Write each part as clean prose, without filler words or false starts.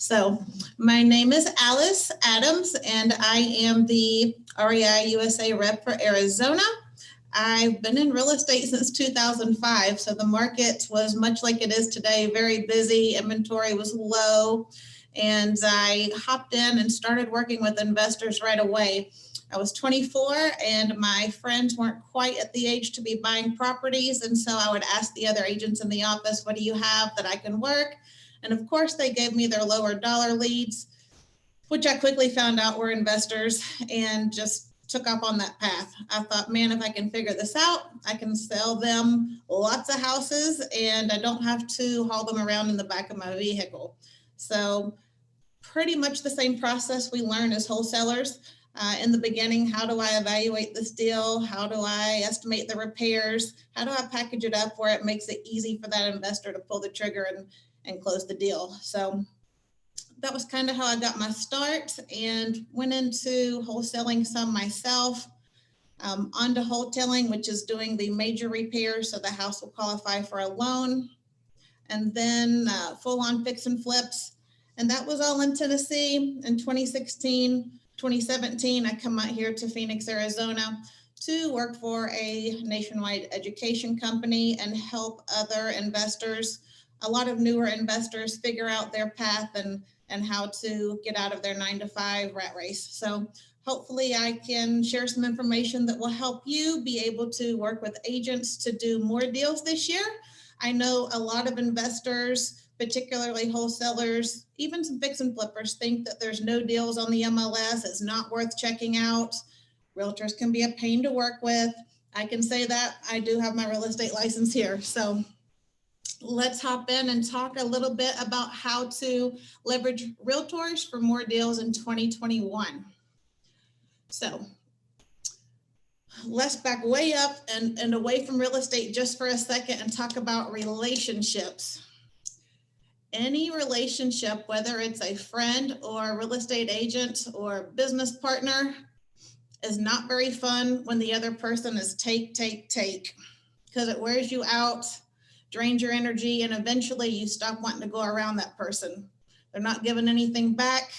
So my name is Alice Adams, and I am the REI USA rep for Arizona. I've been in real estate since 2005, so the market was much like it is today, very busy, inventory was low, and I hopped in and started working with investors right away. I was 24 and my friends weren't quite at the age to be buying properties, and so I would ask the other agents in the office, what do you have that I can work? And of course, they gave me their lower dollar leads, which I quickly found out were investors, and just took up on that path. I thought, man, if I can figure this out, I can sell them lots of houses and I don't have to haul them around in the back of my vehicle. So pretty much the same process we learn as wholesalers. In the beginning, how do I evaluate this deal? How do I estimate the repairs? How do I package it up where it makes it easy for that investor to pull the trigger and close the deal? So that was kind of how I got my start and went into wholesaling some myself, onto wholesaling, which is doing the major repairs so the house will qualify for a loan, and then full on fix and flips. And that was all in Tennessee. In 2017, I come out here to Phoenix, Arizona to work for a nationwide education company and help other investors, a lot of newer investors, figure out their path and how to get out of their 9-to-5 rat race. So hopefully I can share some information that will help you be able to work with agents to do more deals this year. I know a lot of investors, particularly wholesalers, even some fix and flippers, think that there's no deals on the MLS. It's not worth checking out. Realtors can be a pain to work with. I can say that. I do have my real estate license here. So let's hop in and talk a little bit about how to leverage realtors for more deals in 2021. So let's back way up and away from real estate just for a second and talk about relationships. Any relationship, whether it's a friend or a real estate agent or business partner, is not very fun when the other person is take, because it wears you out, drains your energy, and eventually you stop wanting to go around that person. They're not giving anything back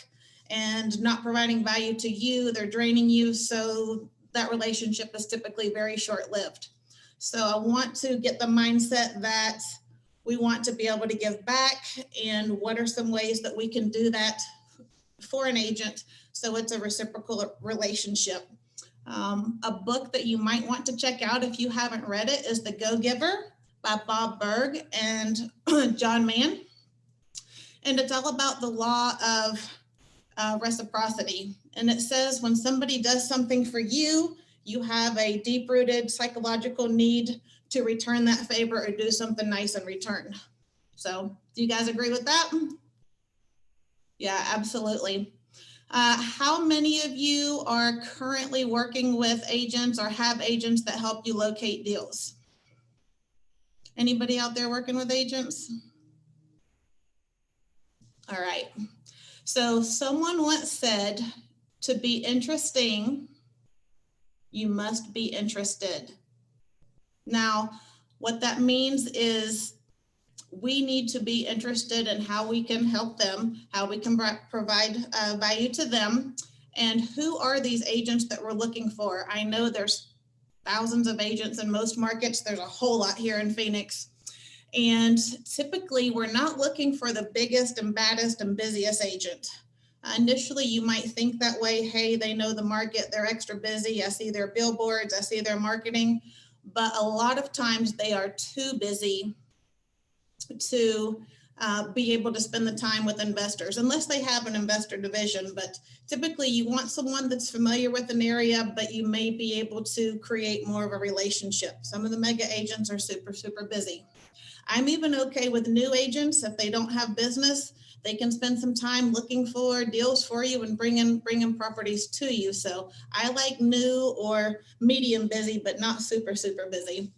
and not providing value to you. They're draining you. So that relationship is typically very short-lived. So I want to get the mindset that we want to be able to give back, and what are some ways that we can do that for an agent so it's a reciprocal relationship. A book that you might want to check out if you haven't read it is The Go-Giver by Bob Berg and John Mann. And it's all about the law of reciprocity. And it says when somebody does something for you, you have a deep-rooted psychological need to return that favor or do something nice in return. So do you guys agree with that? Yeah, absolutely. How many of you are currently working with agents or have agents that help you locate deals? Anybody out there working with agents? All right. So someone once said, to be interesting, you must be interested. Now, what that means is we need to be interested in how we can help them, how we can provide value to them, and who are these agents that we're looking for. I know there's thousands of agents in most markets. There's a whole lot here in Phoenix. And typically, we're not looking for the biggest and baddest and busiest agent. Initially, you might think that way. Hey, they know the market. They're extra busy. I see their billboards. I see their marketing. But a lot of times they are too busy to be able to spend the time with investors, unless they have an investor division. But typically you want someone that's familiar with an area, but you may be able to create more of a relationship. Some of the mega agents are super busy. I'm even okay with new agents. If they don't have business, they can spend some time looking for deals for you and bringing properties to you. So I like new or medium busy, but not super busy.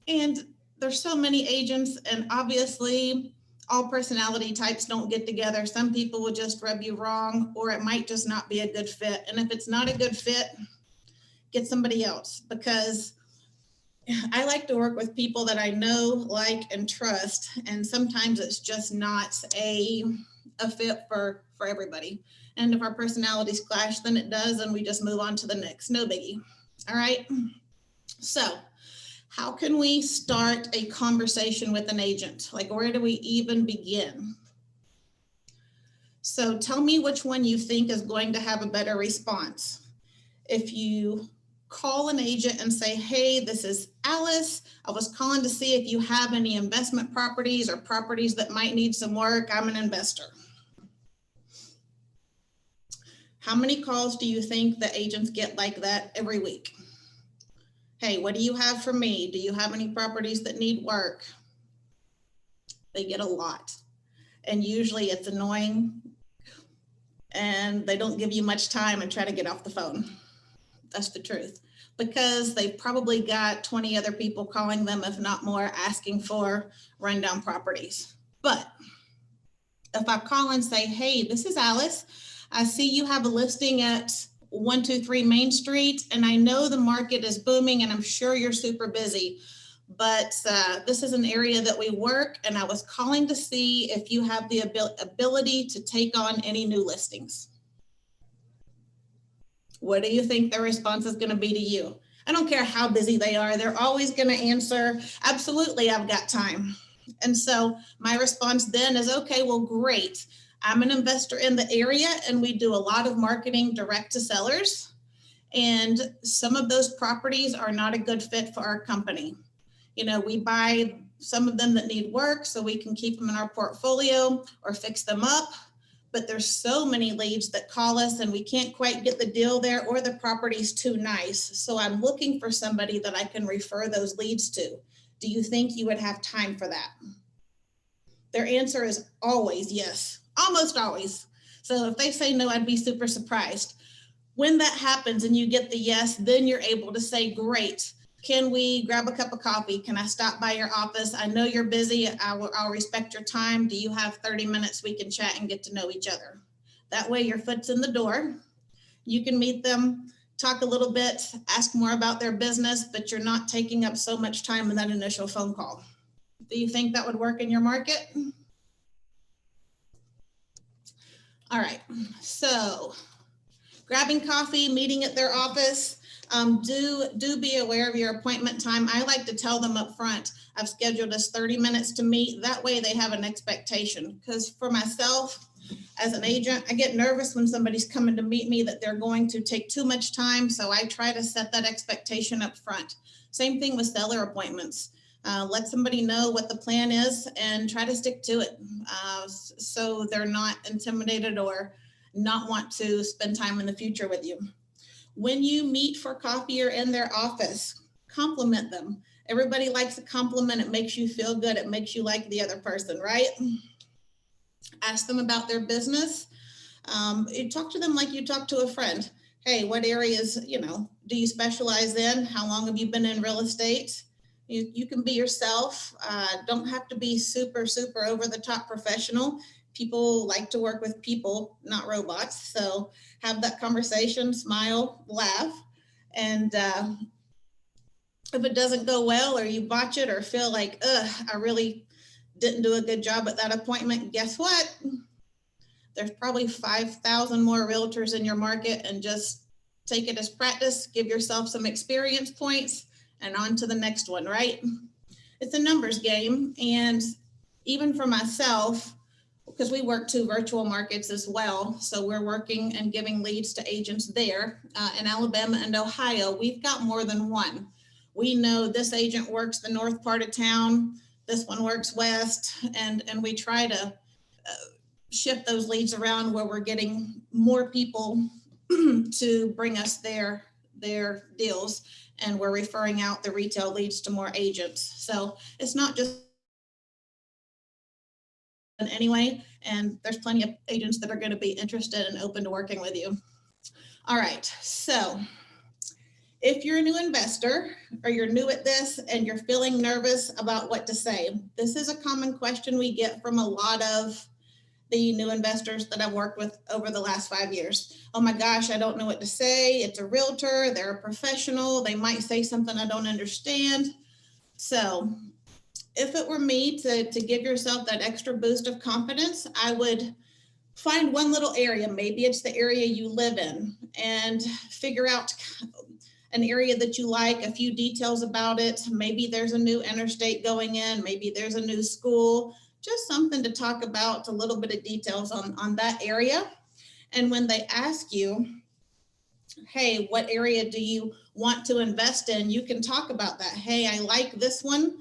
And there's so many agents, and obviously all personality types don't get together. Some people will just rub you wrong, or it might just not be a good fit. And if it's not a good fit, get somebody else, because I like to work with people that I know, like, and trust, and sometimes it's just not a fit for everybody. And if our personalities clash, then it does, and we just move on to the next. No biggie. All right. So, how can we start a conversation with an agent? Like, where do we even begin? So, tell me which one you think is going to have a better response. If you call an agent and say, hey, this is Alice. I was calling to see if you have any investment properties or properties that might need some work. I'm an investor. How many calls do you think the agents get like that every week? Hey, what do you have for me? Do you have any properties that need work? They get a lot. And usually it's annoying and they don't give you much time and try to get off the phone. That's the truth, because they've probably got 20 other people calling them, if not more, asking for rundown properties. But if I call and say, hey, this is Alice, I see you have a listing at 123 Main Street, and I know the market is booming and I'm sure you're super busy, but this is an area that we work, and I was calling to see if you have the ability to take on any new listings. What do you think their response is going to be to you? I don't care how busy they are. They're always going to answer, absolutely, I've got time. And so my response then is, okay, well, great. I'm an investor in the area, and we do a lot of marketing direct to sellers. And some of those properties are not a good fit for our company. You know, we buy some of them that need work so we can keep them in our portfolio or fix them up. But there's so many leads that call us and we can't quite get the deal there, or the property's too nice. So I'm looking for somebody that I can refer those leads to. Do you think you would have time for that? Their answer is always yes, almost always. So if they say no, I'd be super surprised. When that happens and you get the yes, then you're able to say, great. Can we grab a cup of coffee? Can I stop by your office? I know you're busy. I'll respect your time. Do you have 30 minutes we can chat and get to know each other? That way your foot's in the door. You can meet them, talk a little bit, ask more about their business, but you're not taking up so much time in that initial phone call. Do you think that would work in your market? All right, so grabbing coffee, meeting at their office. Do be aware of your appointment time. I like to tell them up front, I've scheduled us 30 minutes to meet. That way they have an expectation. Because for myself, as an agent, I get nervous when somebody's coming to meet me that they're going to take too much time. So I try to set that expectation up front. Same thing with seller appointments. Let somebody know what the plan is and try to stick to it, so they're not intimidated or not want to spend time in the future with you. When you meet for coffee or in their office, compliment them. Everybody likes a compliment. It makes you feel good. It makes you like the other person, right? Ask them about their business. You talk to them like you talk to a friend. Hey, what areas, do you specialize in? How long have you been in real estate? You can be yourself. Don't have to be super, super over the top professional. People like to work with people, not robots. So have that conversation, smile, laugh. And if it doesn't go well, or you botch it, or feel like, I really didn't do a good job at that appointment, guess what? There's probably 5,000 more realtors in your market, and just take it as practice, give yourself some experience points, and on to the next one, right? It's a numbers game. And even for myself, because we work 2 virtual markets as well. So we're working and giving leads to agents there in Alabama and Ohio. We've got more than one. We know this agent works the north part of town, this one works west, and we try to shift those leads around where we're getting more people to bring us their deals, and we're referring out the retail leads to more agents. So it's not just anyway, and there's plenty of agents that are going to be interested and open to working with you. All right, so if you're a new investor or you're new at this and you're feeling nervous about what to say, this is a common question we get from a lot of the new investors that I've worked with over the last 5 years. Oh my gosh, I don't know what to say. It's a realtor, they're a professional. They might say something I don't understand. So if it were me to give yourself that extra boost of confidence, I would find one little area. Maybe it's the area you live in, and figure out an area that you like, a few details about it. Maybe there's a new interstate going in, maybe there's a new school, just something to talk about, a little bit of details on that area. And when they ask you, hey, what area do you want to invest in? You can talk about that. Hey, I like this one,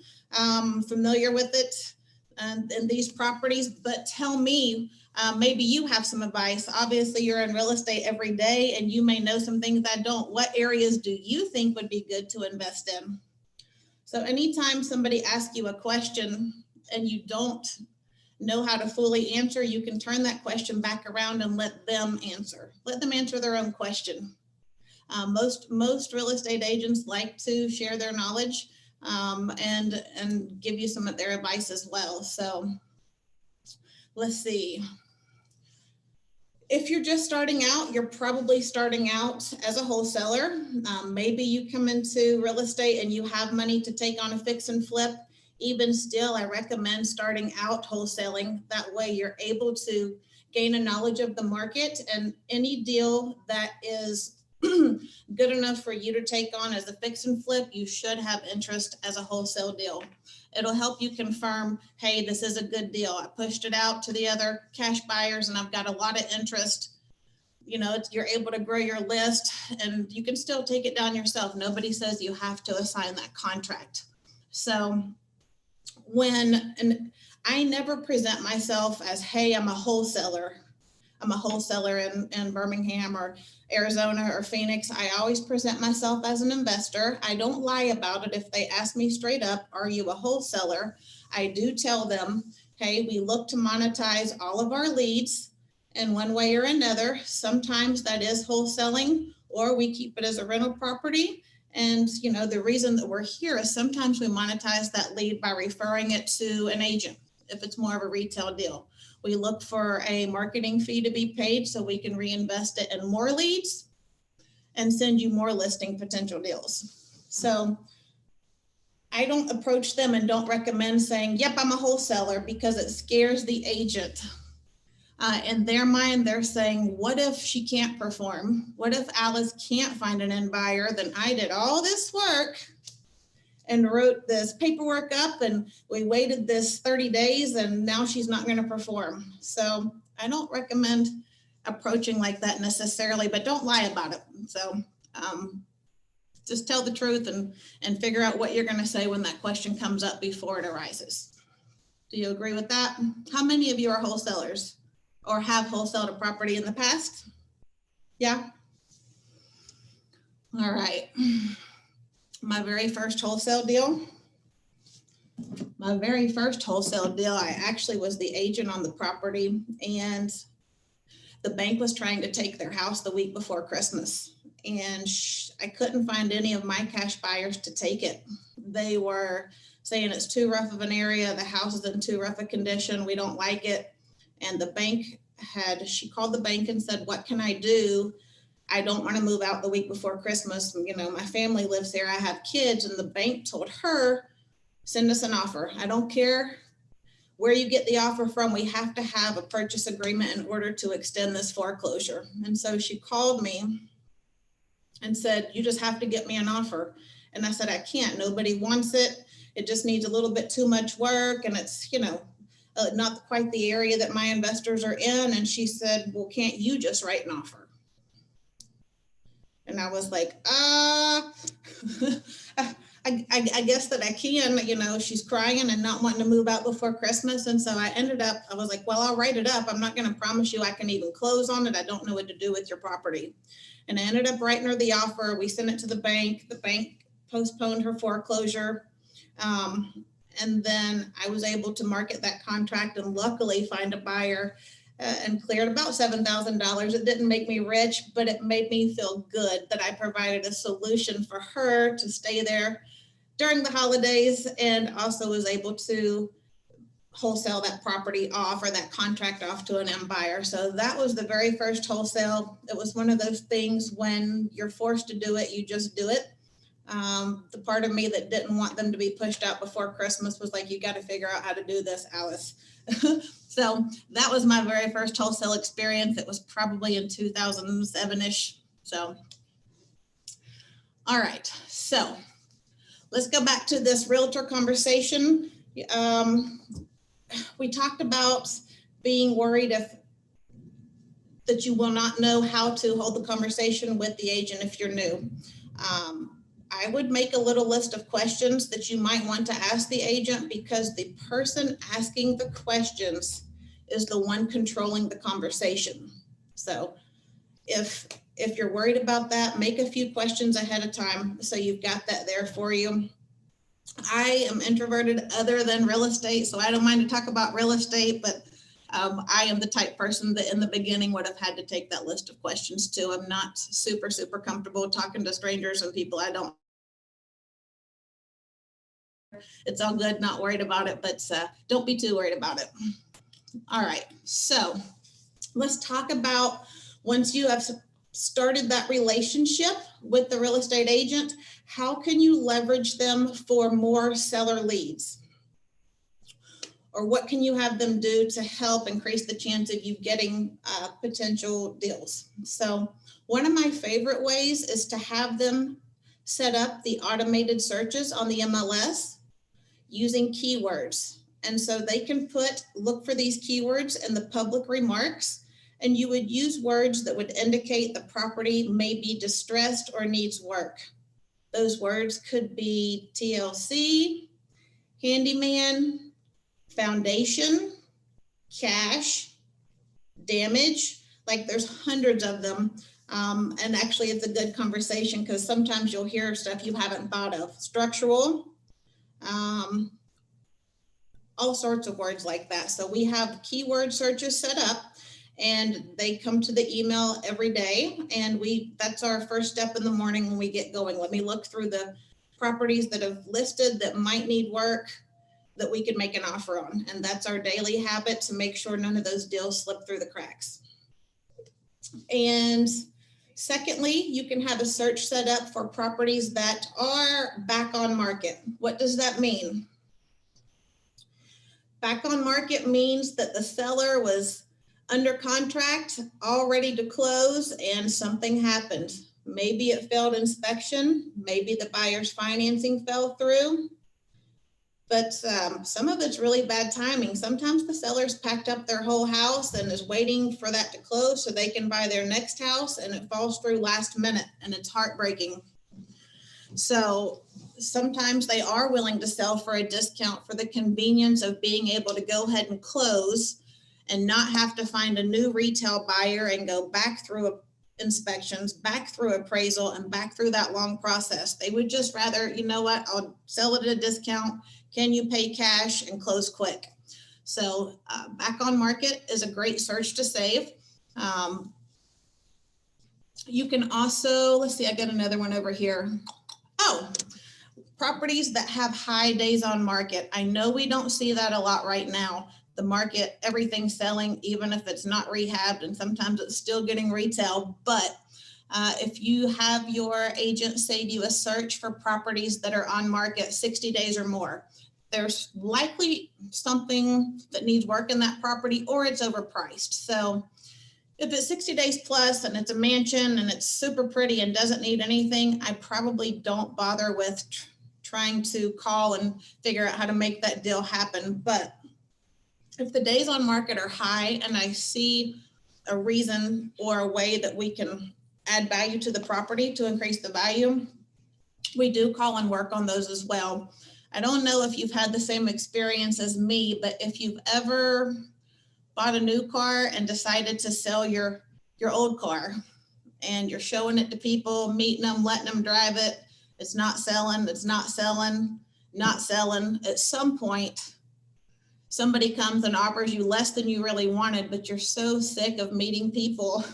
familiar with it and these properties, but tell me, maybe you have some advice. Obviously, you're in real estate every day and you may know some things I don't. What areas do you think would be good to invest in? So anytime somebody asks you a question and you don't know how to fully answer, you can turn that question back around and let them answer. Let them answer their own question. Most real estate agents like to share their knowledge and give you some of their advice as well. So let's see. If you're just starting out, you're probably starting out as a wholesaler. Maybe you come into real estate and you have money to take on a fix and flip. Even still, I recommend starting out wholesaling. That way you're able to gain a knowledge of the market, and any deal that is good enough for you to take on as a fix and flip, you should have interest as a wholesale deal. It'll help you confirm, hey, this is a good deal. I pushed it out to the other cash buyers and I've got a lot of interest. You know, you're able to grow your list, and you can still take it down yourself. Nobody says you have to assign that contract. So and I never present myself as, hey, I'm a wholesaler. I'm a wholesaler in Birmingham or Arizona or Phoenix. I always present myself as an investor. I don't lie about it. If they ask me straight up, are you a wholesaler? I do tell them, hey, we look to monetize all of our leads in one way or another. Sometimes that is wholesaling, or we keep it as a rental property. And, you know, the reason that we're here is sometimes we monetize that lead by referring it to an agent if it's more of a retail deal. We look for a marketing fee to be paid so we can reinvest it in more leads and send you more listing potential deals. So I don't approach them and don't recommend saying, yep, I'm a wholesaler, because it scares the agent. In their mind, they're saying, what if she can't perform? What if Alice can't find an end buyer? Then I did all this work and wrote this paperwork up, and we waited this 30 days and now she's not going to perform. So I don't recommend approaching like that necessarily, but don't lie about it. So just tell the truth and figure out what you're going to say when that question comes up before it arises. Do you agree with that? How many of you are wholesalers or have wholesaled a property in the past? Yeah. All right. My very first wholesale deal, I actually was the agent on the property, and the bank was trying to take their house the week before Christmas. And I couldn't find any of my cash buyers to take it. They were saying it's too rough of an area. The house is in too rough a condition. We don't like it. And the bank she called the bank and said, what can I do? I don't want to move out the week before Christmas. You know, my family lives here. I have kids. And the bank told her, send us an offer. I don't care where you get the offer from. We have to have a purchase agreement in order to extend this foreclosure. And so she called me and said, you just have to get me an offer. And I said, I can't. Nobody wants it. It just needs a little bit too much work. And it's, you know, not quite the area that my investors are in. And she said, well, can't you just write an offer? And I was like, I guess that I can. You know, she's crying and not wanting to move out before Christmas. And so I was like, well, I'll write it up. I'm not going to promise you I can even close on it. I don't know what to do with your property. And I ended up writing her the offer. We sent it to the bank. The bank postponed her foreclosure. And then I was able to market that contract and luckily find a buyer and cleared about $7,000. It didn't make me rich, but it made me feel good that I provided a solution for her to stay there during the holidays, and also was able to wholesale that property off or that contract off to an end buyer. So that was the very first wholesale. It was one of those things when you're forced to do it, you just do it. The part of me that didn't want them to be pushed out before Christmas was like, you got to figure out how to do this, Alice. So that was my very first wholesale experience. It was probably in 2007-ish. So, all right. So let's go back to this realtor conversation. We talked about being worried that you will not know how to hold the conversation with the agent if you're new. I would make a little list of questions that you might want to ask the agent, because the person asking the questions is the one controlling the conversation. So if you're worried about that, make a few questions ahead of time so you've got that there for you. I am introverted other than real estate, so I don't mind to talk about real estate, but I am the type person that in the beginning would have had to take that list of questions too. I'm not super comfortable talking to strangers and people I don't. It's all good, not worried about it, but don't be too worried about it. All right, so let's talk about once you have started that relationship with the real estate agent, how can you leverage them for more seller leads? Or what can you have them do to help increase the chance of you getting potential deals? So one of my favorite ways is to have them set up the automated searches on the MLS using keywords. And so they can look for these keywords in the public remarks, and you would use words that would indicate the property may be distressed or needs work. Those words could be TLC, handyman, foundation, cash, damage. Like there's hundreds of them. And actually it's a good conversation because sometimes you'll hear stuff you haven't thought of. Structural, all sorts of words like that. So we have keyword searches set up, and they come to the email every day. And that's our first step in the morning when we get going. Let me look through the properties that have listed that might need work that we could make an offer on. And that's our daily habit to make sure none of those deals slip through the cracks. And secondly, you can have a search set up for properties that are back on market. What does that mean? Back on market means that the seller was under contract, all ready to close, and something happened. Maybe it failed inspection, maybe the buyer's financing fell through, but some of it's really bad timing. Sometimes the seller's packed up their whole house and is waiting for that to close so they can buy their next house, and it falls through last minute, and it's heartbreaking. So sometimes they are willing to sell for a discount for the convenience of being able to go ahead and close and not have to find a new retail buyer and go back through inspections, back through appraisal, and back through that long process. They would just rather, you know what, I'll sell it at a discount. Can you pay cash and close quick? So back on market is a great search to save. You can also, let's see, I got another one over here. Oh, properties that have high days on market. I know we don't see that a lot right now. The market, everything's selling, even if it's not rehabbed, and sometimes it's still getting retail. But if you have your agent say to you a search for properties that are on market 60 days or more, there's likely something that needs work in that property, or it's overpriced. So if it's 60 days plus and it's a mansion and it's super pretty and doesn't need anything, I probably don't bother with trying to call and figure out how to make that deal happen. But if the days on market are high and I see a reason or a way that we can add value to the property to increase the value, we do call and work on those as well. I don't know if you've had the same experience as me, but if you've ever bought a new car and decided to sell your old car, and you're showing it to people, meeting them, letting them drive it, it's not selling, it's not selling, not selling. At some point, somebody comes and offers you less than you really wanted, but you're so sick of meeting people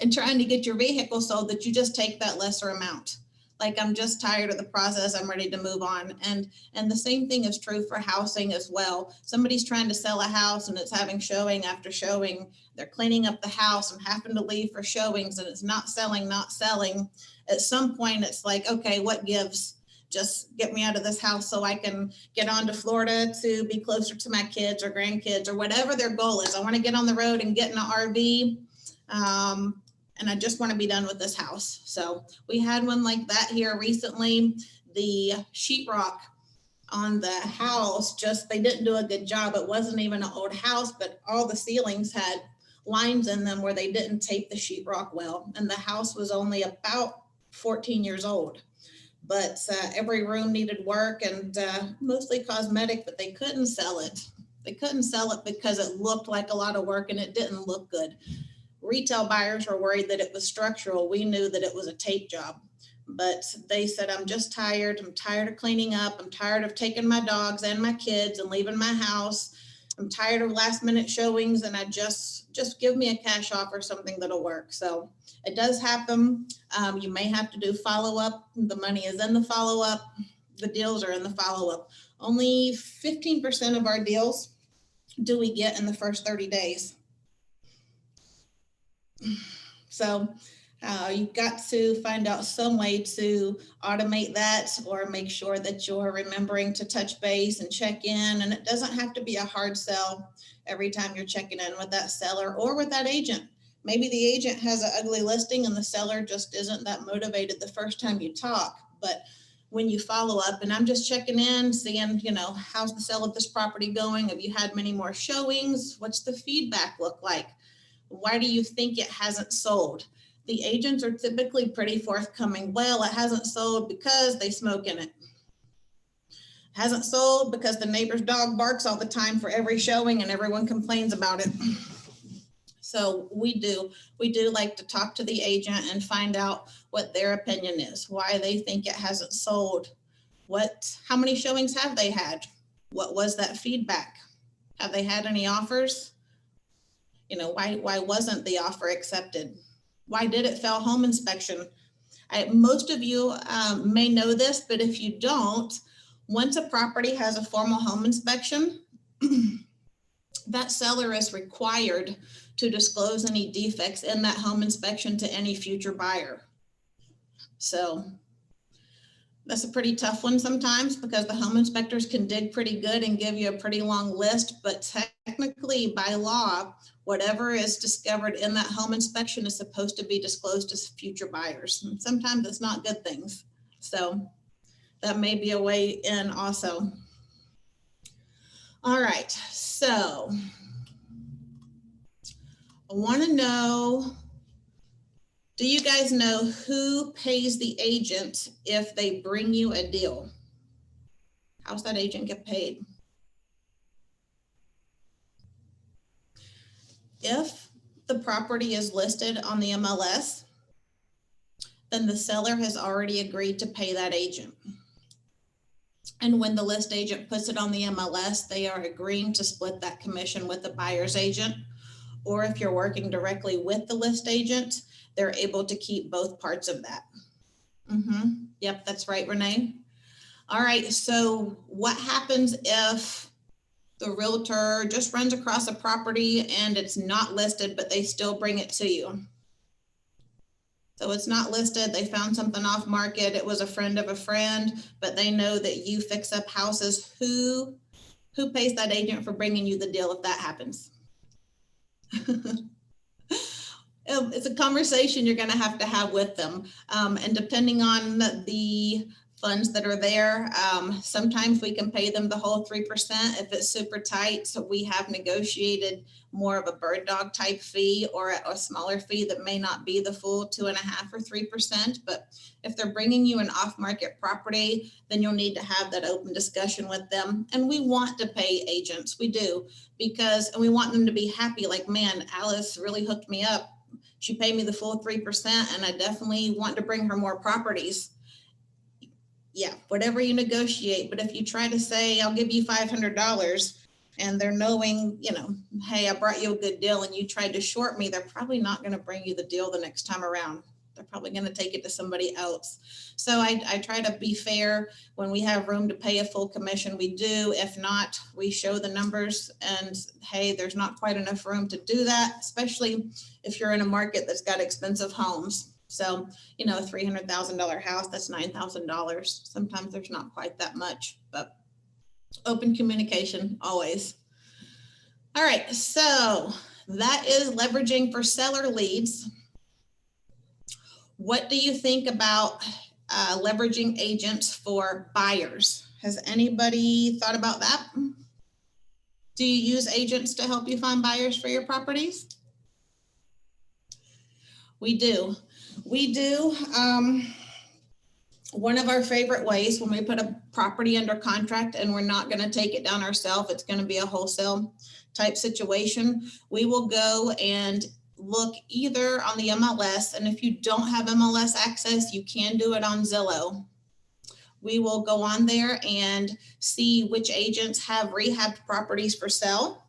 and trying to get your vehicle sold that you just take that lesser amount. Like, I'm just tired of the process. I'm ready to move on. And the same thing is true for housing as well. Somebody's trying to sell a house and it's having showing after showing. They're cleaning up the house and having to leave for showings, and it's not selling. At some point, it's like, okay, what gives? Just get me out of this house so I can get on to Florida to be closer to my kids or grandkids or whatever their goal is. I want to get on the road and get in an RV. And I just want to be done with this house. So we had one like that here recently. The sheetrock on the house, they didn't do a good job. It wasn't even an old house, but all the ceilings had lines in them where they didn't tape the sheetrock well. And the house was only about 14 years old. But every room needed work, and mostly cosmetic, but they couldn't sell it. They couldn't sell it because it looked like a lot of work and it didn't look good. Retail buyers were worried that it was structural. We knew that it was a tape job, but they said, I'm just tired. I'm tired of cleaning up. I'm tired of taking my dogs and my kids and leaving my house. I'm tired of last minute showings, and I just give me a cash offer, something that'll work. So it does happen. You may have to do follow-up. The money is in the follow-up. The deals are in the follow-up. Only 15% of our deals do we get in the first 30 days. So you've got to find out some way to automate that, or make sure that you're remembering to touch base and check in. And it doesn't have to be a hard sell every time you're checking in with that seller or with that agent. Maybe the agent has an ugly listing and the seller just isn't that motivated the first time you talk. But when you follow up, and I'm just checking in, seeing, how's the sale of this property going? Have you had many more showings? What's the feedback look like? Why do you think it hasn't sold? The agents are typically pretty forthcoming. Well, it hasn't sold because they smoke in it. Hasn't sold because the neighbor's dog barks all the time for every showing and everyone complains about it. So we do like to talk to the agent and find out what their opinion is, why they think it hasn't sold. How many showings have they had? What was that feedback? Have they had any offers? Why wasn't the offer accepted? Why did it fail home inspection? Most of you may know this, but if you don't, once a property has a formal home inspection, that seller is required to disclose any defects in that home inspection to any future buyer. So that's a pretty tough one sometimes, because the home inspectors can dig pretty good and give you a pretty long list, but technically by law, whatever is discovered in that home inspection is supposed to be disclosed to future buyers. And sometimes it's not good things. So that may be a way in also. All right, so I want to know, do you guys know who pays the agent if they bring you a deal? How's that agent get paid? If the property is listed on the MLS, then the seller has already agreed to pay that agent. And when the list agent puts it on the MLS, they are agreeing to split that commission with the buyer's agent. Or if you're working directly with the list agent, they're able to keep both parts of that. Yep, that's right, Renee. All right, so what happens if the realtor just runs across a property and it's not listed, but they still bring it to you? So it's not listed, they found something off market, it was a friend of a friend, but they know that you fix up houses. Who pays that agent for bringing you the deal if that happens? It's a conversation you're going to have with them. And depending on the funds that are there, sometimes we can pay them the whole 3%. If it's super tight, so we have negotiated more of a bird dog type fee, or a smaller fee that may not be the full 2.5% or 3%. But if they're bringing you an off-market property, then you'll need to have that open discussion with them. And we want to pay agents, we do, because we want them to be happy. Like, man, Alice really hooked me up. She paid me the full 3%, and I definitely want to bring her more properties. Yeah, whatever you negotiate. But if you try to say, I'll give you $500, and they're knowing, hey, I brought you a good deal and you tried to short me, they're probably not going to bring you the deal the next time around. they're probably going to take it to somebody else. So I try to be fair. When we have room to pay a full commission, we do. If not, we show the numbers and, hey, there's not quite enough room to do that, especially if you're in a market that's got expensive homes. So, you know, a $300,000 house, that's $9,000. Sometimes there's not quite that much, but open communication always. All right, so that is leveraging for seller leads. What do you think about leveraging agents for buyers? Has anybody thought about that? Do you use agents to help you find buyers for your properties? We do. We do. One of our favorite ways when we put a property under contract and we're not going to take it down ourselves, it's going to be a wholesale type situation. We will go and look either on the MLS, and if you don't have MLS access, you can do it on Zillow. We will go on there and see which agents have rehabbed properties for sale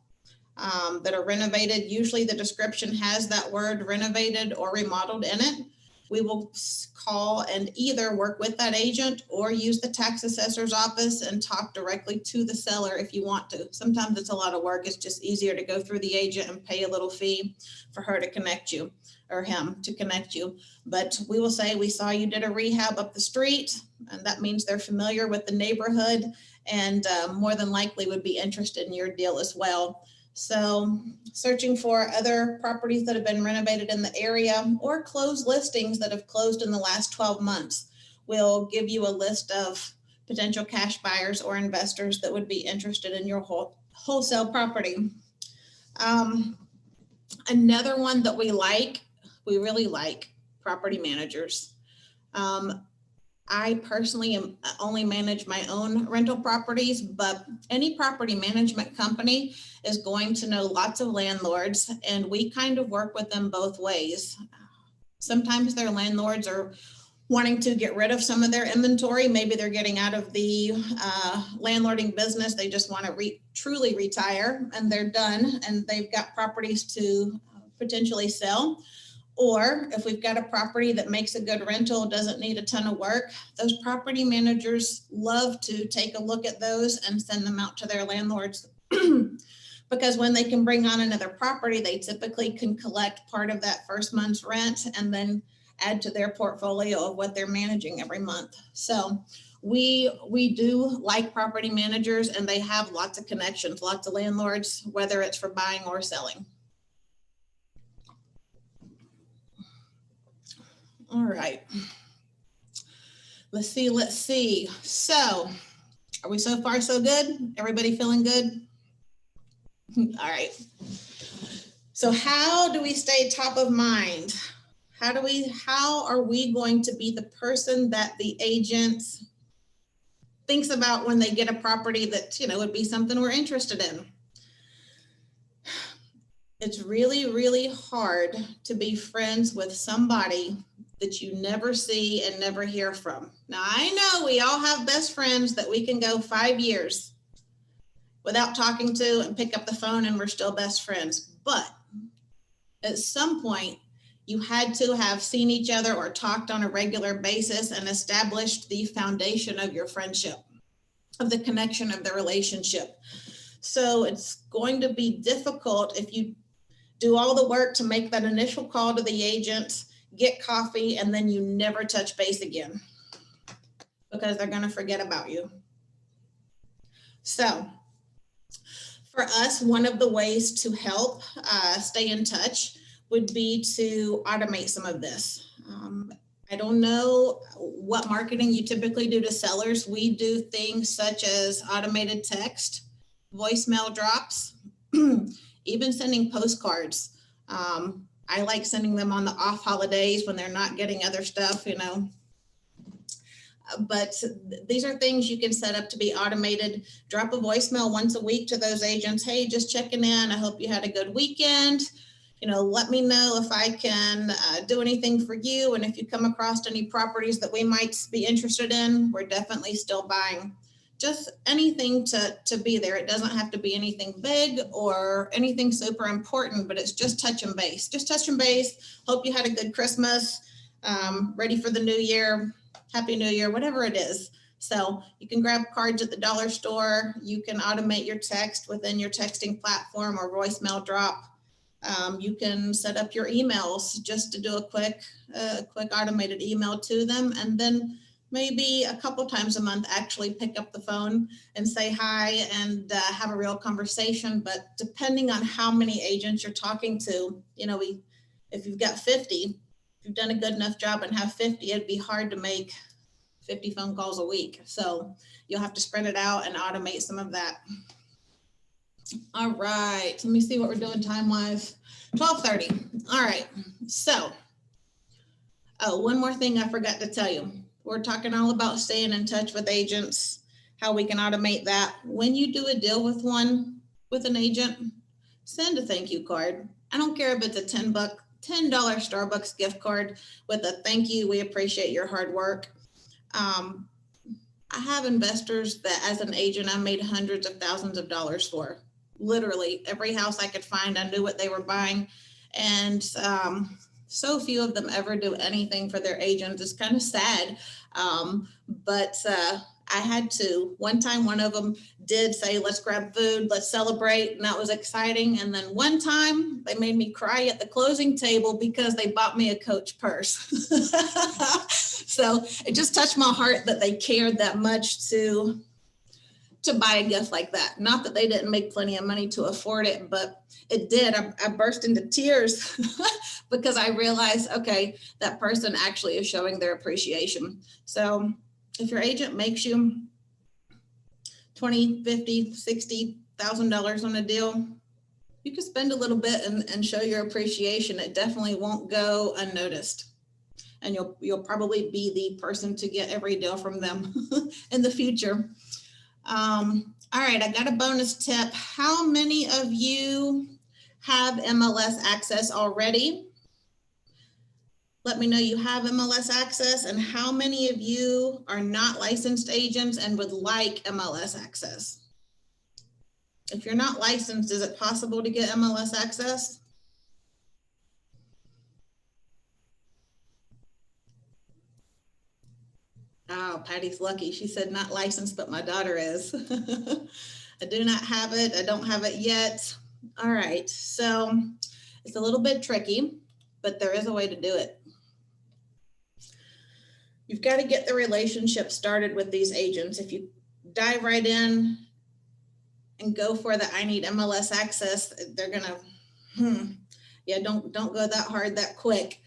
that are renovated. Usually the description has that word renovated or remodeled in it. We will call and either work with that agent or use the tax assessor's office and talk directly to the seller if you want to. Sometimes it's a lot of work. It's just easier to go through the agent and pay a little fee for her to connect you or him to connect you. But we will say, we saw you did a rehab up the street, and that means they're familiar with the neighborhood and more than likely would be interested in your deal as well. So searching for other properties that have been renovated in the area or closed listings that have closed in the last 12 months will give you a list of potential cash buyers or investors that would be interested in your wholesale property. Another one that we really like property managers. I personally only manage my own rental properties, but any property management company is going to know lots of landlords, and we kind of work with them both ways. Sometimes their landlords are wanting to get rid of some of their inventory. Maybe they're getting out of the landlording business. They just want to truly retire and they're done and they've got properties to potentially sell. Or if we've got a property that makes a good rental, doesn't need a ton of work, those property managers love to take a look at those and send them out to their landlords. Because when they can bring on another property, they typically can collect part of that first month's rent and then add to their portfolio of what they're managing every month. So we do like property managers, and they have lots of connections, lots of landlords, whether it's for buying or selling. All right. Let's see. So are we so far so good? Everybody feeling good? All right. So how do we stay top of mind? How are we going to be the person that the agent thinks about when they get a property that, would be something we're interested in? It's really, really hard to be friends with somebody that you never see and never hear from. Now, I know we all have best friends that we can go 5 years without talking to and pick up the phone and we're still best friends. But at some point, you had to have seen each other or talked on a regular basis and established the foundation of your friendship, of the connection of the relationship. So it's going to be difficult if you do all the work to make that initial call to the agent, get coffee, and then you never touch base again because they're going to forget about you. So for us, one of the ways to help stay in touch would be to automate some of this. I don't know what marketing you typically do to sellers. We do things such as automated text, voicemail drops, even sending postcards. I like sending them on the off holidays when they're not getting other stuff, But these are things you can set up to be automated. Drop a voicemail once a week to those agents. Hey, just checking in. I hope you had a good weekend. Let me know if I can do anything for you. And if you come across any properties that we might be interested in, we're definitely still buying. Just anything to be there. It doesn't have to be anything big or anything super important, but it's just touch and base. Just touch and base. Hope you had a good Christmas. ready for the new year, Happy New Year, whatever it is. So you can grab cards at the dollar store. You can automate your text within your texting platform or voicemail drop. You can set up your emails just to do a quick automated email to them, and then maybe a couple times a month actually pick up the phone and say hi and have a real conversation. But depending on how many agents you're talking to, if you've got 50, if you've done a good enough job and have 50, it'd be hard to make 50 phone calls a week. So you'll have to spread it out and automate some of that. All right, let me see what we're doing time-wise. 12:30. All right, so, one more thing I forgot to tell you. We're talking all about staying in touch with agents, how we can automate that. When you do a deal with an agent, send a thank you card. I don't care if it's a $10 Starbucks gift card with a thank you, we appreciate your hard work. I have investors that as an agent, I made hundreds of thousands of dollars for. Literally every house I could find, I knew what they were buying. And so few of them ever do anything for their agents. It's kind of sad. But I had to. One time, one of them did say, let's grab food, let's celebrate. And that was exciting. And then one time they made me cry at the closing table because they bought me a Coach purse. So it just touched my heart that they cared that much to buy a gift like that. Not that they didn't make plenty of money to afford it, but it did. I burst into tears because I realized, okay, that person actually is showing their appreciation. So if your agent makes you $20,000, $50,000, $60,000 on a deal, you can spend a little bit and show your appreciation. It definitely won't go unnoticed. And you'll probably be the person to get every deal from them in the future. All right, I got a bonus tip. How many of you have MLS access already? Let me know you have MLS access, and how many of you are not licensed agents and would like MLS access? If you're not licensed, is it possible to get MLS access? Oh, Patty's lucky. She said not licensed, but my daughter is. I do not have it. I don't have it yet. All right. So it's a little bit tricky, but there is a way to do it. You've got to get the relationship started with these agents. If you dive right in and go for the I need MLS access, they're going to, don't go that hard that quick.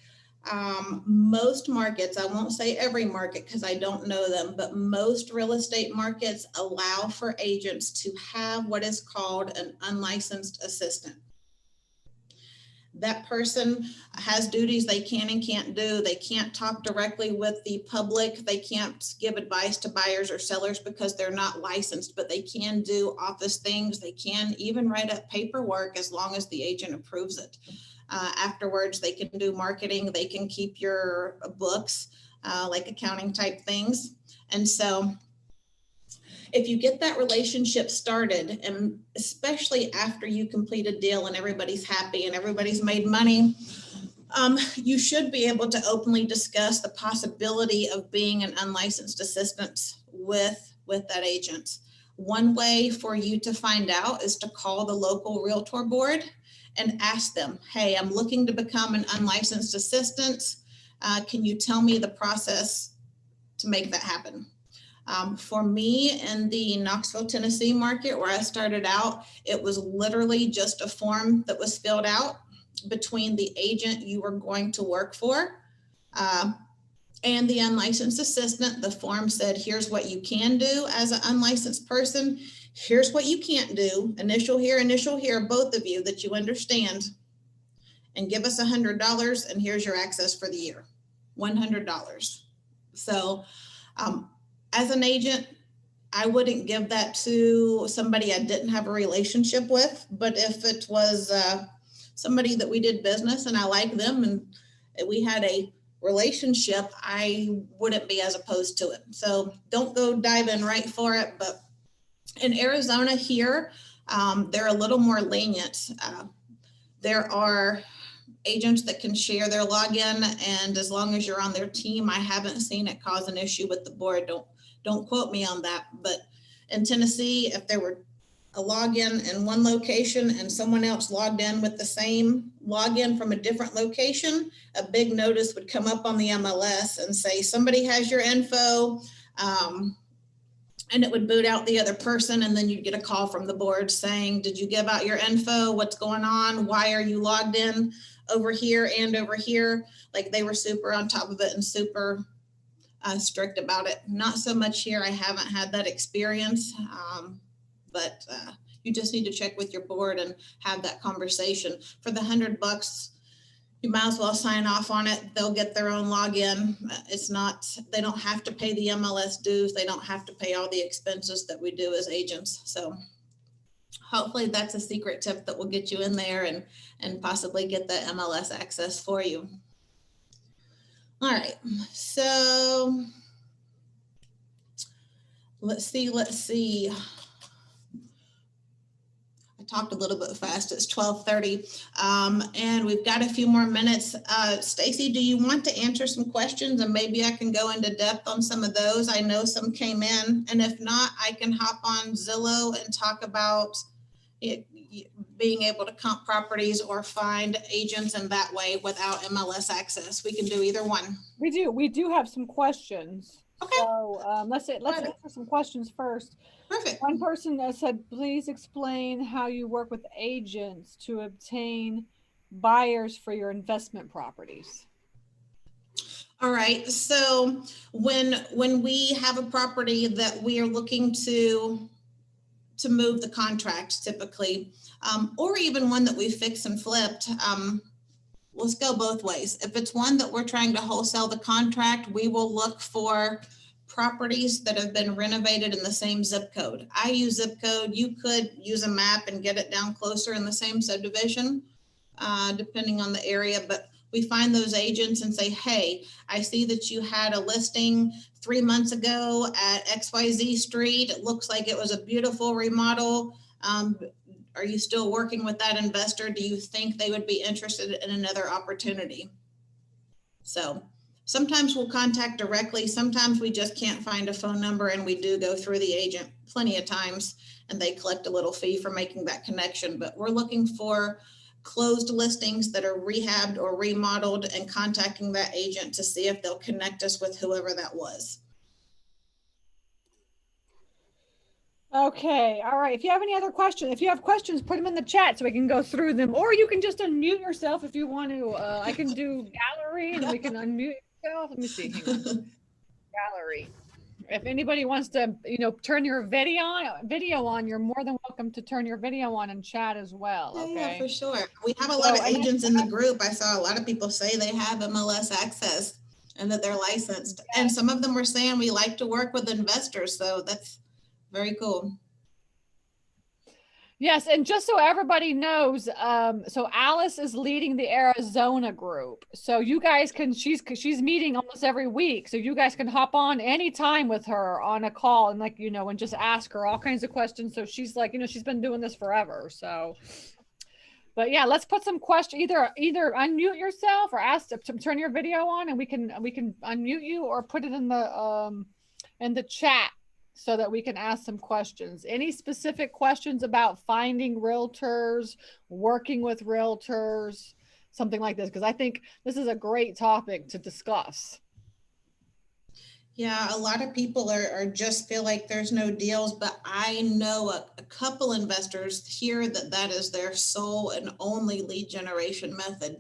Most markets, I won't say every market because I don't know them, but most real estate markets allow for agents to have what is called an unlicensed assistant. That person has duties they can and can't do. They can't talk directly with the public. They can't give advice to buyers or sellers because they're not licensed, but they can do office things. They can even write up paperwork as long as the agent approves it. Afterwards, they can do marketing. They can keep your books, like accounting type things. And so if you get that relationship started, and especially after you complete a deal and everybody's happy and everybody's made money, you should be able to openly discuss the possibility of being an unlicensed assistant with that agent. One way for you to find out is to call the local realtor board and ask them, hey, I'm looking to become an unlicensed assistant. Can you tell me the process to make that happen? For me in the Knoxville, Tennessee market where I started out, it was literally just a form that was filled out between the agent you were going to work for and the unlicensed assistant. The form said, here's what you can do as an unlicensed person. Here's what you can't do. Initial here, both of you, that you understand. And give us $100 and here's your access for the year, $100. So as an agent, I wouldn't give that to somebody I didn't have a relationship with. But if it was somebody that we did business and I like them and we had a relationship, I wouldn't be as opposed to it. So don't go dive in right for it. But in Arizona here, they're a little more lenient. There are agents that can share their login, and as long as you're on their team, I haven't seen it cause an issue with the board. Don't quote me on that, but in Tennessee, if there were a login in one location and someone else logged in with the same login from a different location, a big notice would come up on the MLS and say, somebody has your info, and it would boot out the other person. And then you'd get a call from the board saying, did you give out your info? What's going on? Why are you logged in over here and over here? Like, they were super on top of it and super strict about it. Not so much here. I haven't had that experience. But you just need to check with your board and have that conversation. For the $100, you might as well sign off on it. They'll get their own login. It's not, they don't have to pay the MLS dues. They don't have to pay all the expenses that we do as agents. So hopefully that's a secret tip that will get you in there and possibly get the MLS access for you. All right, so let's see. I talked a little bit fast. It's 12:30, and we've got a few more minutes. Stacy, do you want to answer some questions, and maybe I can go into depth on some of those? I know some came in, and if not, I can hop on Zillow and talk about it, being able to comp properties or find agents in that way without MLS access. We can do either one. We do have some questions. Okay. So let's answer some questions first. Perfect. One person said, please explain how you work with agents to obtain buyers for your investment properties. All right. So when we have a property that we are looking to move the contract typically, or even one that we fix and flipped, let's go both ways. If it's one that we're trying to wholesale the contract, we will look for properties that have been renovated in the same zip code. I use zip code. You could use a map and get it down closer in the same subdivision, depending on the area. But we find those agents and say, hey, I see that you had a listing 3 months ago at XYZ Street. It looks like it was a beautiful remodel. Are you still working with that investor? Do you think they would be interested in another opportunity? So sometimes we'll contact directly. Sometimes we just can't find a phone number, and we do go through the agent plenty of times, and they collect a little fee for making that connection. But we're looking for closed listings that are rehabbed or remodeled and contacting that agent to see if they'll connect us with whoever that was. Okay. All right. If you have any other questions, put them in the chat so we can go through them, or you can just unmute yourself if you want to. I can do gallery and we can unmute yourself. Let me see. Hang on. Gallery. If anybody wants to, turn your video on, you're more than welcome to turn your video on and chat as well. Okay. Yeah, for sure. We have a lot of agents in the group. I saw a lot of people say they have MLS access and that they're licensed. Yes. And some of them were saying we like to work with investors. So that's very cool. Yes, and just so everybody knows, so Alice is leading the Arizona group. So you guys can, she's meeting almost every week. So you guys can hop on anytime with her on a call and and just ask her all kinds of questions. So she's she's been doing this forever. So, but yeah, let's put some questions, either unmute yourself or ask to turn your video on, and we can unmute you, or put it in the chat, so that we can ask some questions. Any specific questions about finding realtors, working with realtors, something like this? Because I think this is a great topic to discuss. Yeah, a lot of people are just feel like there's no deals, but I know a couple investors here that is their sole and only lead generation method.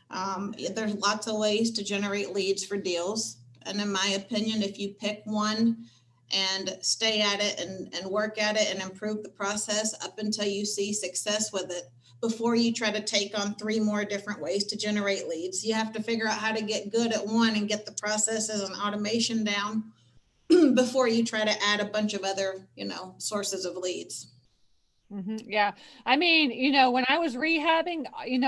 There's lots of ways to generate leads for deals. And in my opinion, if you pick one and stay at it and work at it and improve the process up until you see success with it, before you try to take on 3 more different ways to generate leads. You have to figure out how to get good at one and get the processes and automation down before you try to add a bunch of other, sources of leads. Mm-hmm. Yeah. I mean, when I was rehabbing,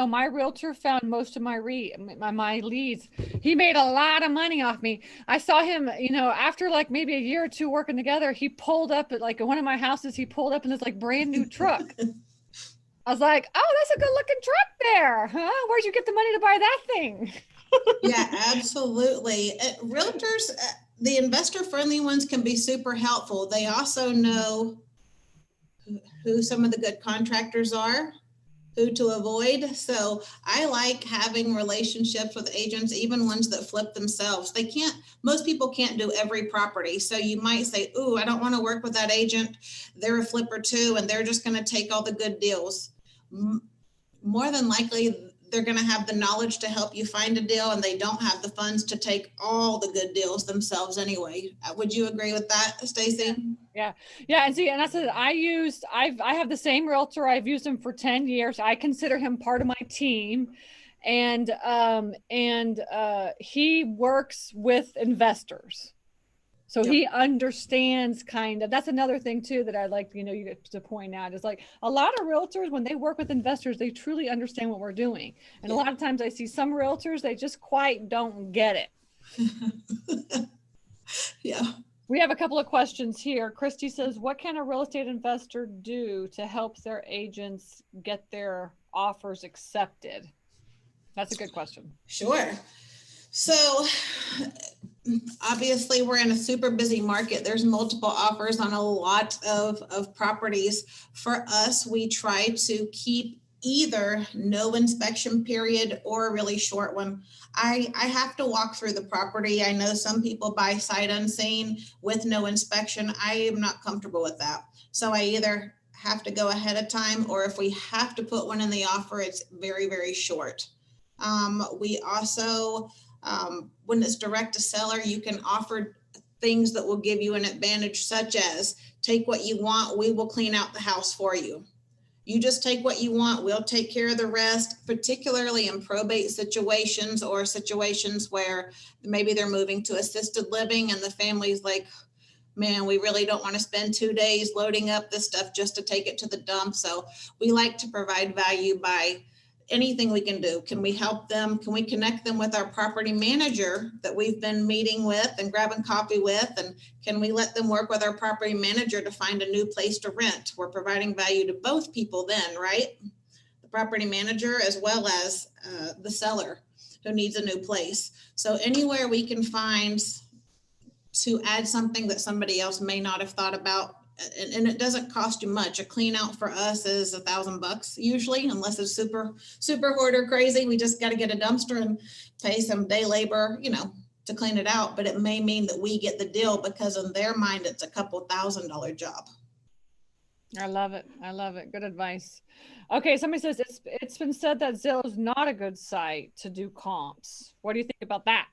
my realtor found most of my leads. He made a lot of money off me. I saw him, after maybe a year or 2 working together, he pulled up at one of my houses. He pulled up in this brand new truck. I was like, oh, that's a good looking truck there. Huh? Where'd you get the money to buy that thing? Yeah, absolutely. Realtors, the investor friendly ones can be super helpful. They also know who some of the good contractors are, who to avoid. So I like having relationships with agents, even ones that flip themselves. Most people can't do every property. So you might say, ooh, I don't want to work with that agent. They're a flipper too, and they're just going to take all the good deals. More than likely, they're going to have the knowledge to help you find a deal, and they don't have the funds to take all the good deals themselves anyway. Would you agree with that, Stacy? Yeah. Yeah. And see, and that's it. I have the same realtor. I've used him for 10 years. I consider him part of my team. And he works with investors. So Yep. he understands kind of, that's another thing too that I'd like, you get to point out is like a lot of realtors, when they work with investors, they truly understand what we're doing. And a lot of times I see some realtors, they just quite don't get it. Yeah. We have a couple of questions here. Christy says, what can a real estate investor do to help their agents get their offers accepted? That's a good question. Sure. So obviously we're in a super busy market. There's multiple offers on a lot of properties. For us, we try to keep either no inspection period or a really short one. I have to walk through the property. I know some people buy sight unseen with no inspection. I am not comfortable with that. So I either have to go ahead of time, or if we have to put one in the offer, it's very, very short. We also, when it's direct to seller, you can offer things that will give you an advantage, such as take what you want, we will clean out the house for you. You just take what you want, we'll take care of the rest, particularly in probate situations or situations where maybe they're moving to assisted living and the family's like, man, we really don't want to spend 2 days loading up this stuff just to take it to the dump. So we like to provide value by anything we can do. Can we help them? Can we connect them with our property manager that we've been meeting with and grabbing coffee with? And can we let them work with our property manager to find a new place to rent? We're providing value to both people then, right? The property manager as well as the seller who needs a new place. So anywhere we can find to add something that somebody else may not have thought about. And it doesn't cost you much. A clean out for us is $1,000 usually, unless it's super hoarder crazy. We just got to get a dumpster and pay some day labor, to clean it out. But it may mean that we get the deal because in their mind, it's a couple $1,000 job. I love it. I love it. Good advice. Okay. Somebody says it's been said that Zillow is not a good site to do comps. What do you think about that?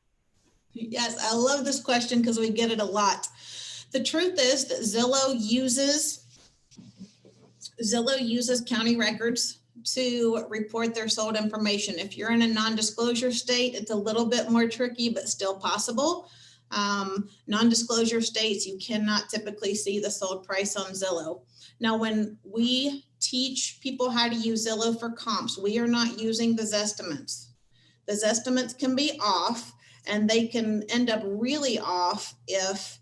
Yes, I love this question because we get it a lot. The truth is that Zillow uses county records to report their sold information. If you're in a non-disclosure state, it's a little bit more tricky, but still possible. Non-disclosure states, you cannot typically see the sold price on Zillow. Now, when we teach people how to use Zillow for comps, we are not using the Zestimates. The Zestimates can be off, and they can end up really off if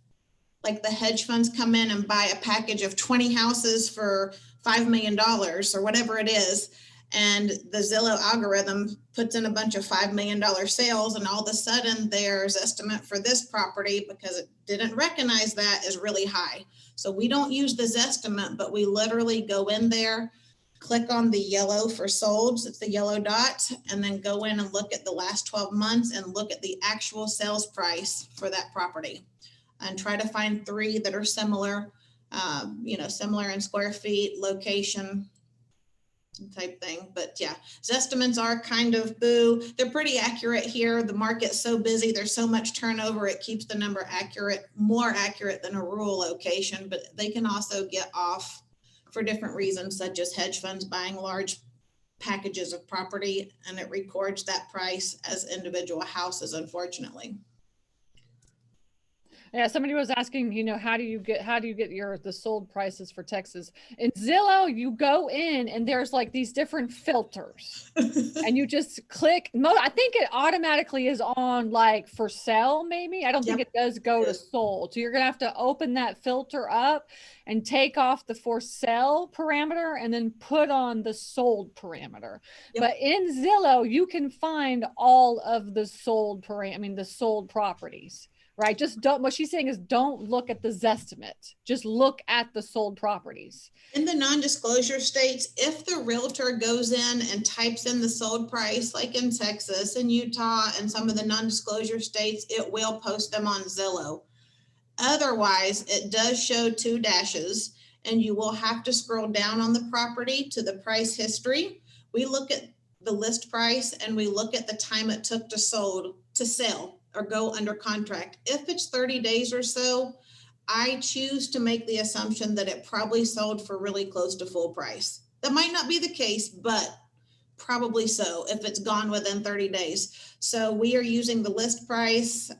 like the hedge funds come in and buy a package of 20 houses for $5 million or whatever it is. And the Zillow algorithm puts in a bunch of $5 million sales, and all of a sudden their estimate for this property, because it didn't recognize that, is really high. So we don't use the Zestimate, but we literally go in there, click on the yellow for solds, it's the yellow dot, and then go in and look at the last 12 months and look at the actual sales price for that property and try to find 3 that are similar, similar in square feet, location type thing. But yeah, Zestimates are kind of boo. They're pretty accurate here. The market's so busy. There's so much turnover. It keeps the number accurate, more accurate than a rural location, but they can also get off for different reasons, such as hedge funds buying large packages of property, and it records that price as individual houses, unfortunately. Yeah, somebody was asking, how do you get the sold prices for Texas? In Zillow, you go in and there's like these different filters. And you just click. I think it automatically is on like for sale, maybe. I don't think it does go to sold. So you're gonna have to open that filter up and take off the for sale parameter and then put on the sold parameter. But in Zillow, you can find all of the the sold properties. Right. Just don't, what she's saying is don't look at the Zestimate. Just look at the sold properties. In the non-disclosure states, if the realtor goes in and types in the sold price, like in Texas and Utah and some of the non-disclosure states, it will post them on Zillow. Otherwise, it does show 2 dashes, and you will have to scroll down on the property to the price history. We look at the list price and we look at the time it took to sell or go under contract. If it's 30 days or so, I choose to make the assumption that it probably sold for really close to full price. That might not be the case, but probably so if it's gone within 30 days. So we are using the list price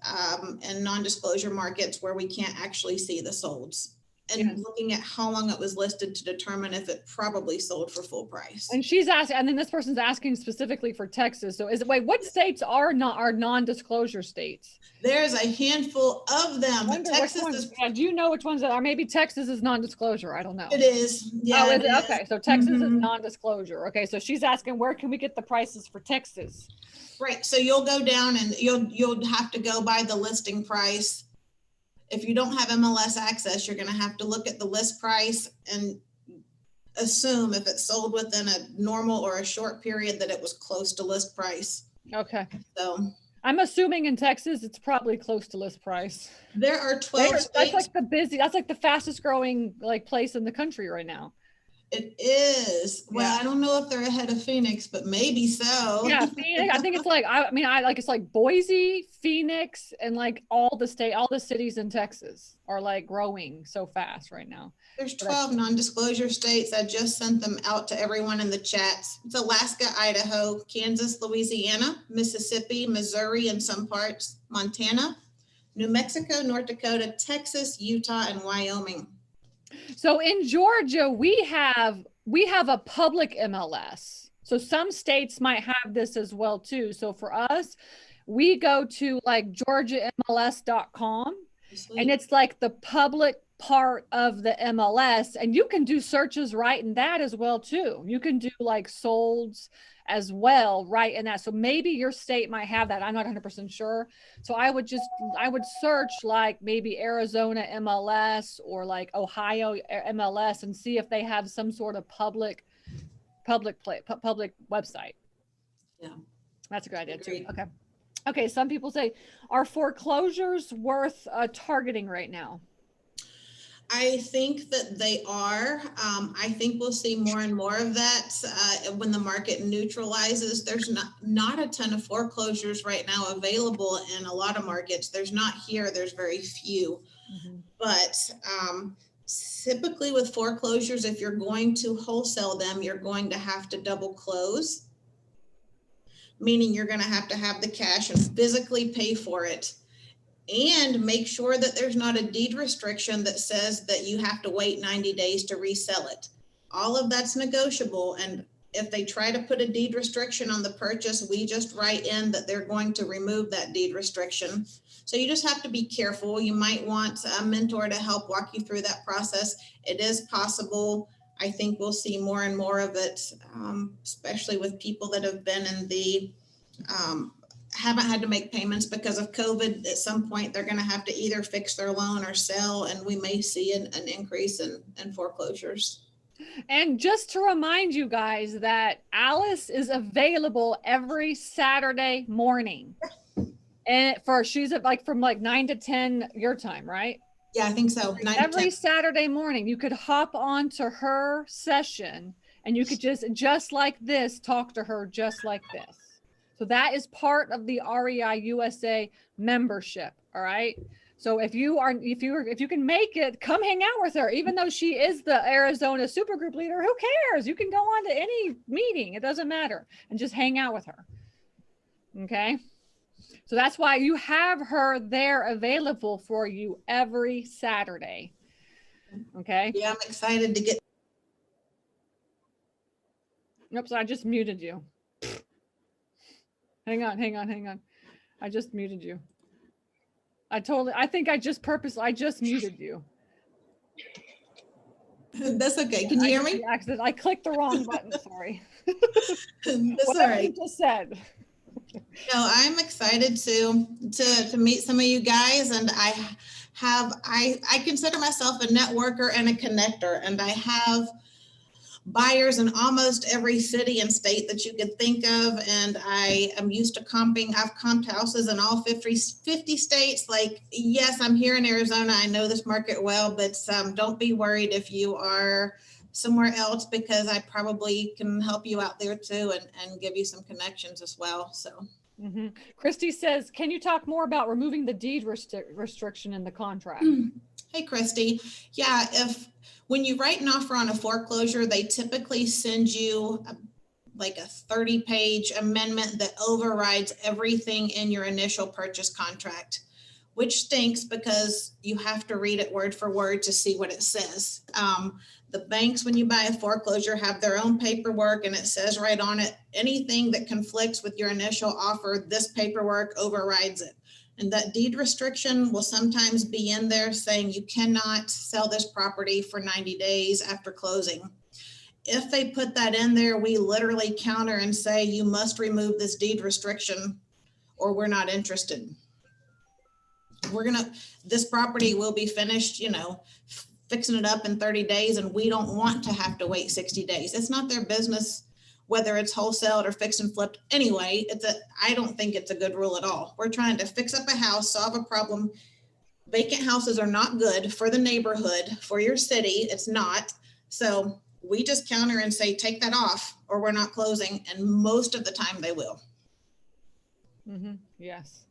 and non-disclosure markets where we can't actually see the solds, and looking at how long it was listed to determine if it probably sold for full price. And she's asking, and then this person's asking specifically for Texas. So what states are non-disclosure states? There's a handful of them. Texas is. Yeah, do you know which ones that are? Maybe Texas is non-disclosure. I don't know. It is. Yeah. Oh, is it? Okay. So Texas is non-disclosure. Okay. So she's asking, where can we get the prices for Texas? Right. So you'll go down and you'll have to go by the listing price. If you don't have MLS access, you're going to have to look at the list price and assume if it sold within a normal or a short period that it was close to list price. Okay. So I'm assuming in Texas, it's probably close to list price. There are 12 states. That's like the fastest growing place in the country right now. It is. Well, I don't know if they're ahead of Phoenix, but maybe so. Yeah, Phoenix. I think it's like, it's like Boise, Phoenix, and like all the cities in Texas are like growing so fast right now. There's 12 non-disclosure states. I just sent them out to everyone in the chats. It's Alaska, Idaho, Kansas, Louisiana, Mississippi, Missouri, and some parts, Montana, New Mexico, North Dakota, Texas, Utah, and Wyoming. So in Georgia, we have a public MLS. So some states might have this as well too. So for us, we go to like georgiamls.com and it's like the public part of the MLS, and you can do searches right in that as well too. You can do like solds as well right in that. So maybe your state might have that. I'm not 100% sure. So I would search like maybe Arizona MLS or like Ohio MLS and see if they have some sort of public website. Yeah, that's a good idea too. Okay, some people say, are foreclosures worth targeting right now? I think that they are. I think we'll see more and more of that when the market neutralizes. There's not a ton of foreclosures right now available in a lot of markets. There's not here. There's very few. But typically with foreclosures, if you're going to wholesale them, you're going to have to double close, meaning you're going to have the cash and physically pay for it. And make sure that there's not a deed restriction that says that you have to wait 90 days to resell it. All of that's negotiable. And if they try to put a deed restriction on the purchase, we just write in that they're going to remove that deed restriction. So you just have to be careful. You might want a mentor to help walk you through that process. It is possible. I think we'll see more and more of it, especially with people that have been in the haven't had to make payments because of COVID. At some point, they're going to have to either fix their loan or sell, and we may see an increase in foreclosures. And just to remind you guys that Alice is available every Saturday morning. And she's like from like 9 to 10 your time, right? Yeah, I think so. Every Saturday morning, you could hop on to her session and you could just like this, talk to her just like this. So that is part of the REI USA membership. All right. So if you can make it, come hang out with her, even though she is the Arizona supergroup leader. Who cares? You can go on to any meeting. It doesn't matter, and just hang out with her. Okay. So that's why you have her there available for you every Saturday. Okay. Yeah, I'm excited to get. Oops, I just muted you. Hang on. I just muted you. I think I just muted you. That's okay. Can you hear me? I clicked the wrong button. Sorry. That's all Whatever right. you just said. No, I'm excited to meet some of you guys, and I consider myself a networker and a connector, and I have buyers in almost every city and state that you could think of, and I am used to comping. I've comped houses in all 50 states. Like, yes, I'm here in Arizona. I know this market well, but don't be worried if you are somewhere else, because I probably can help you out there too, and give you some connections as well. So. Mm-hmm. Christy says, can you talk more about removing the deed restriction in the contract? Hey, Christy. Yeah, when you write an offer on a foreclosure, they typically send you like a 30-page amendment that overrides everything in your initial purchase contract, which stinks because you have to read it word for word to see what it says. The banks, when you buy a foreclosure, have their own paperwork, and it says right on it, anything that conflicts with your initial offer, this paperwork overrides it. And that deed restriction will sometimes be in there saying you cannot sell this property for 90 days after closing. If they put that in there, we literally counter and say, you must remove this deed restriction or we're not interested. This property will be finished, fixing it up in 30 days, and we don't want to have to wait 60 days. It's not their business whether it's wholesale or fix and flipped. Anyway, I don't think it's a good rule at all. We're trying to fix up a house, solve a problem. Vacant houses are not good for the neighborhood, for your city. It's not. So we just counter and say, take that off or we're not closing. And most of the time they will. Mm-hmm. Yes.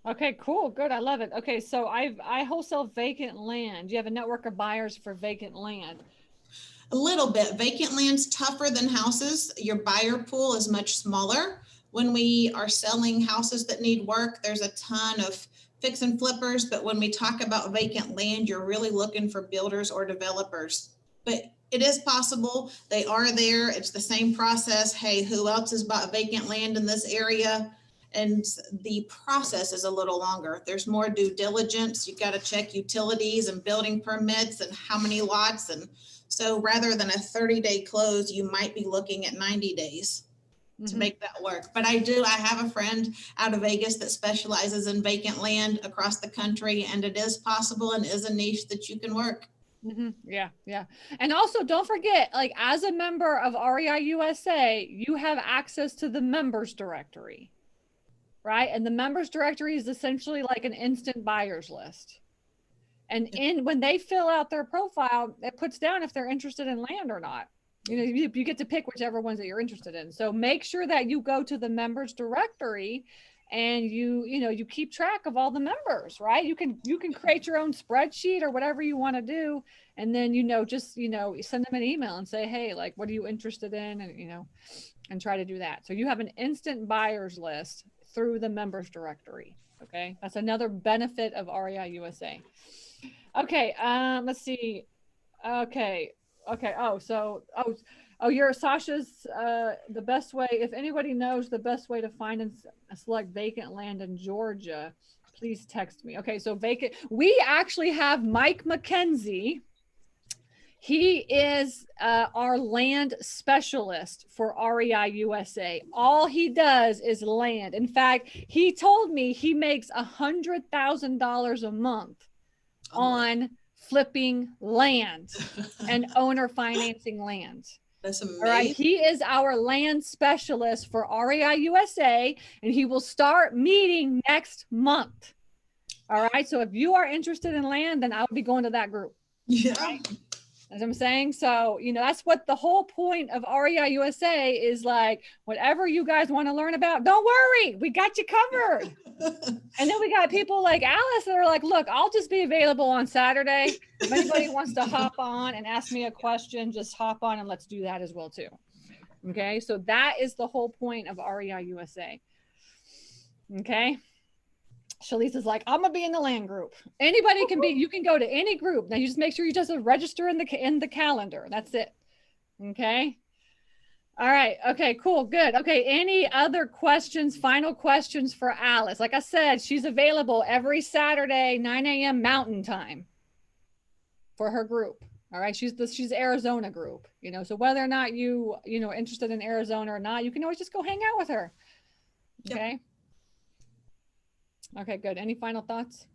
Okay, cool. Good. I love it. Okay. So I wholesale vacant land. You have a network of buyers for vacant land. A little bit. Vacant land's tougher than houses. Your buyer pool is much smaller. When we are selling houses that need work, there's a ton of fix and flippers. But when we talk about vacant land, you're really looking for builders or developers. But it is possible. They are there. It's the same process. Hey, who else has bought vacant land in this area? And the process is a little longer. There's more due diligence. You've got to check utilities and building permits and how many lots. And so rather than a 30-day close, you might be looking at 90 days to make that work. But I have a friend out of Vegas that specializes in vacant land across the country, and it is possible and is a niche that you can work. Mm-hmm. Yeah. Yeah. And also don't forget, like, as a member of REI USA, you have access to the members directory, right? And the members directory is essentially like an instant buyers list. And when they fill out their profile, it puts down if they're interested in land or not. You get to pick whichever ones that you're interested in. So make sure that you go to the members directory and you keep track of all the members, right? You can create your own spreadsheet or whatever you want to do. And then, just send them an email and say, hey, like, what are you interested in? And try to do that. So you have an instant buyers list through the members directory. Okay. That's another benefit of REI USA. Okay. Let's see. Okay. You're Sasha's, the best way, if anybody knows the best way to find and select vacant land in Georgia, please text me. Okay. So we actually have Mike McKenzie. He is our land specialist for REI USA. All he does is land. In fact, he told me he makes $100,000 a month on flipping land and owner financing land. That's amazing. All right. He is our land specialist for REI USA, and he will start meeting next month. All right. So if you are interested in land, then I would be going to that group. Yeah. Right? As I'm saying. So, that's what the whole point of REI USA is, like, whatever you guys want to learn about, don't worry, we got you covered. And then we got people like Alice that are like, look, I'll just be available on Saturday. If anybody wants to hop on and ask me a question, just hop on and let's do that as well too. Okay. So that is the whole point of REI USA. Okay. Shalisa's like, I'm gonna be in the land group. Anybody can be, you can go to any group. Now you just make sure you just register in the calendar. That's it. Okay. All right. Okay, cool. Good. Okay. Any other questions, final questions for Alice? Like I said, she's available every Saturday, 9 a.m. Mountain Time for her group. All right. She's Arizona group, so whether or not are interested in Arizona or not, you can always just go hang out with her. Okay. Yep. Okay, good. Any final thoughts?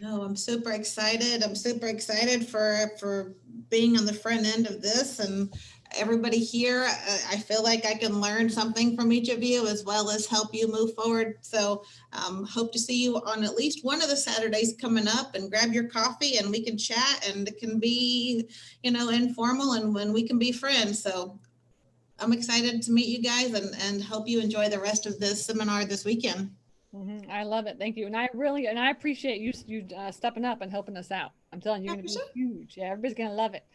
No, I'm super excited. I'm super excited for being on the front end of this, and everybody here. I feel like I can learn something from each of you as well as help you move forward. So hope to see you on at least one of the Saturdays coming up, and grab your coffee and we can chat, and it can be, informal, and when we can be friends. So I'm excited to meet you guys and hope you enjoy the rest of this seminar this weekend. I love it. Thank you. And I appreciate you stepping up and helping us out. I'm telling you, you're going to be huge. Yeah, everybody's going to love it.